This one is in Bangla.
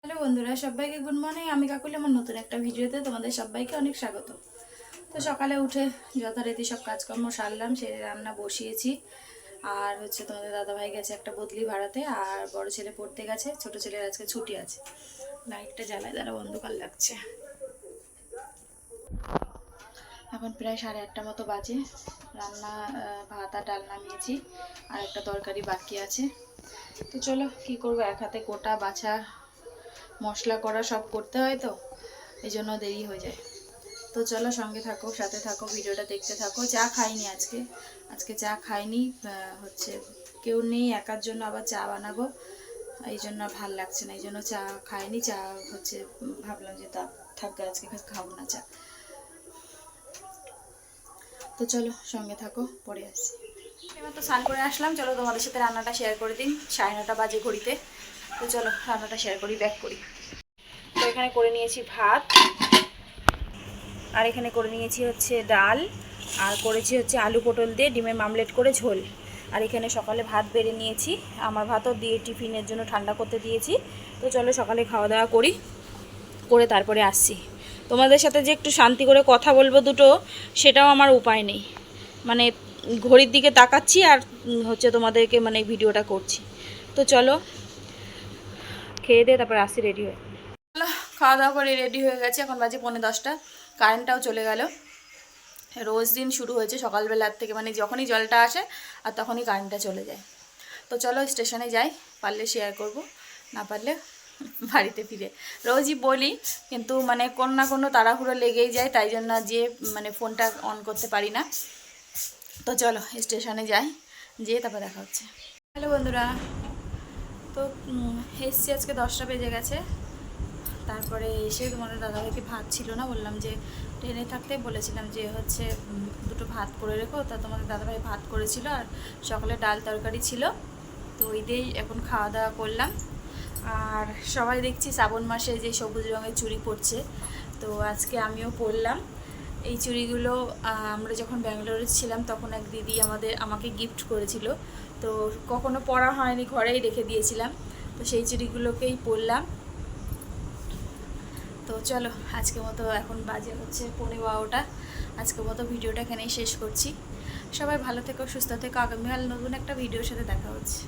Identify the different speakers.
Speaker 1: হ্যালো বন্ধুরা, সবাইকে গুড মর্নিং। আমি কাকুলি, আমার নতুন একটা ভিডিওতে তোমাদের সবাইকে অনেক স্বাগত। তো সকালে উঠে যথারীতি সব কাজকর্ম সারলাম, সেরে রান্না বসিয়েছি। আর তোমাদের দাদাভাই গেছে একটা বদলি ভাড়াতে, আর বড় ছেলে পড়তে গেছে, ছোট ছেলের আজকে ছুটি আছে। লাইটটা জ্বালায়, দ্বারা অন্ধকার লাগছে। এখন প্রায় 8:30 মতো বাজে। রান্না ভাত আর ডাল নামিয়েছি, আর একটা তরকারি বাকি আছে। তো চলো কি করবো, এক হাতে কোটা বাছা মশলা করা সব করতে হয়, তো এই জন্য দেরি হয়ে যায়। তো চলো সঙ্গে থাকো, সাথে থাকো, ভিডিওটা দেখতে থাকো। চা খাইনি আজকে চা খাইনি। কেউ নেই, একার জন্য আবার চা বানাবো, এই জন্য ভাল লাগছে না, এই জন্য চা খাইনি। চা ভাবলাম যে থাকবে, আজকে খাবো না চা। তো চলো সঙ্গে থাকো, পরে আসছি। এবার তো স্নান করে আসলাম, চলো তোমাদের সাথে রান্নাটা শেয়ার করে দিন। 9:30 বাজে ঘড়িতে। তো চলো রান্নাটা শেয়ার করি, ব্যাক করি। তো এখানে করে নিয়েছি ভাত, আর এখানে করে নিয়েছি ডাল, আর করেছি আলু পটল দিয়ে ডিমের মামলেট করে ঝোল। আর এখানে সকালে ভাত বেড়ে নিয়েছি, আমার ভাতও দিয়ে টিফিনের জন্য ঠান্ডা করতে দিয়েছি। তো চলো সকালে খাওয়া দাওয়া করে তারপরে আসছি। তোমাদের সাথে যে একটু শান্তি করে কথা বলবো দুটো, সেটাও আমার উপায় নেই। মানে ঘড়ির দিকে তাকাচ্ছি আর তোমাদেরকে ভিডিওটা করছি। তো চলো খেয়ে দিয়ে তারপরে আসছি, রেডি হয়ে। খাওয়া দাওয়া করে রেডি হয়ে গেছে, এখন বাজে 9:45। কারেন্টটাও চলে গেল। রোজ দিন শুরু হয়েছে সকালবেলার থেকে, যখনই জলটা আসে আর তখনই কারেন্টটা চলে যায়। তো চলো স্টেশনে যাই, পারলে শেয়ার করব, না পারলে বাড়িতে ফিরে। রোজই বলি, কিন্তু কোনো না কোনো তাড়াহুড়ো লেগেই যায়, তাই জন্য যে ফোনটা অন করতে পারি না। তো চলো স্টেশনে যাই, যেয়ে তারপর দেখা হচ্ছে। হ্যালো বন্ধুরা, তো এসছি, আজকে 10টা বেজে গেছে। তারপরে এসে তোমাদের দাদাভাইকে ভাত ছিল না, বললাম যে ট্রেনে থাকতে বলেছিলাম যে দুটো ভাত করে রেখো। তা তোমাদের দাদাভাই ভাত করেছিল, আর সকালে ডাল তরকারি ছিল। তো ওই দিয়েই এখন খাওয়া দাওয়া করলাম। আর সবাই দেখছি শ্রাবণ মাসে যে সবুজ রঙের চুড়ি পরছে, তো আজকে আমিও পরলাম। এই চুড়িগুলো আমরা যখন ব্যাঙ্গালোরে ছিলাম তখন এক দিদি আমাকে গিফট করেছিল। তো কখনো পরা হয়নি, ঘরেই রেখে দিয়েছিলাম। তো সেই চুড়িগুলোকেই পরলাম। তো চলো আজকের মতো, এখন বাজে 12:15। আজকের মতো ভিডিওটা এখানেই শেষ করছি। সবাই ভালো থেকো, সুস্থ থেকো। আগামীকাল নতুন একটা ভিডিওর সাথে দেখা হচ্ছে।